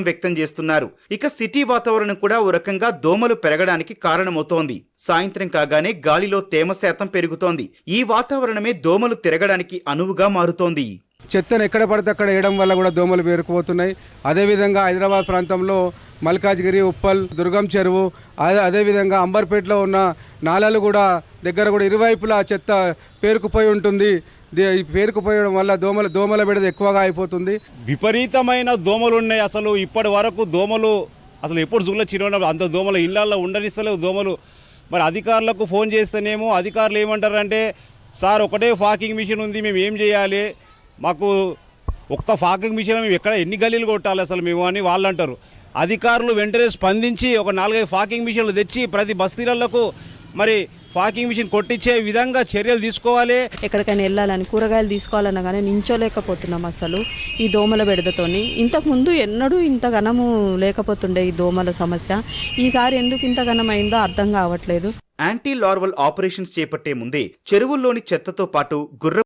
వ్యక్తం చేస్తున్నారు. ఇక సిటీ వాతావరణం కూడా ఓ రకంగా దోమలు పెరగడానికి కారణమవుతోంది. సాయంత్రం కాగానే గాలిలో తేమ శాతం పెరుగుతోంది. ఈ వాతావరణమే దోమలు తిరగడానికి అనువుగా మారుతోంది. చెత్తను ఎక్కడ పడితే అక్కడ వేయడం వల్ల కూడా దోమలు పేరుకుపోతున్నాయి. అదేవిధంగా హైదరాబాద్ ప్రాంతంలో మల్కాజ్గిరి, ఉప్పల్, దుర్గం చెరువు, అదేవిధంగా అంబర్పేటలో ఉన్న నాలాలు కూడా దగ్గర కూడా ఇరువైపులా చెత్త పేరుకుపోయి ఉంటుంది. పేరుకుపోయడం వల్ల దోమల బెడద ఎక్కువగా అయిపోతుంది. విపరీతమైన దోమలు ఉన్నాయి. అసలు ఇప్పటి వరకు దోమలు అసలు ఎప్పుడు జూలో చిరునప్పుడు అంత దోమలు ఇళ్లలో ఉండనిస్తలేవు దోమలు. మరి అధికారులకు ఫోన్ చేస్తేనేమో అధికారులు ఏమంటారంటే, సార్ ఒకటే ఫాకింగ్ మిషన్ ఉంది, మేము ఏం చేయాలి, మాకు ఒక్క ఫాకింగ్ మిషన్ మేము ఎక్కడ ఎన్ని గల్లీలు కొట్టాలి అసలు మేము అని వాళ్ళు అంటారు. అధికారులు వెంటనే స్పందించి ఒక 4-5 ఫాకింగ్ మిషన్లు తెచ్చి ప్రతి బస్తీలకు మరి ఫాకింగ్ మిషన్ కొట్టించే విధంగా చర్యలు తీసుకోవాలి. ఎక్కడికైనా వెళ్ళాలని కూరగాయలు తీసుకోవాలన్నా కానీ నించోలేకపోతున్నాం అసలు ఈ దోమల బెడదతోని. ఇంతకుముందు ఎన్నడూ ఇంత ఘనము లేకపోతుండే ఈ దోమల సమస్య. ఈసారి ఎందుకు ఇంత ఘనమైందో అర్థం కావట్లేదు. యాంటీ లార్వల్ ఆపరేషన్స్ చేపట్టే ముందే చెరువుల్లోని చెత్తతో పాటు గుర్ర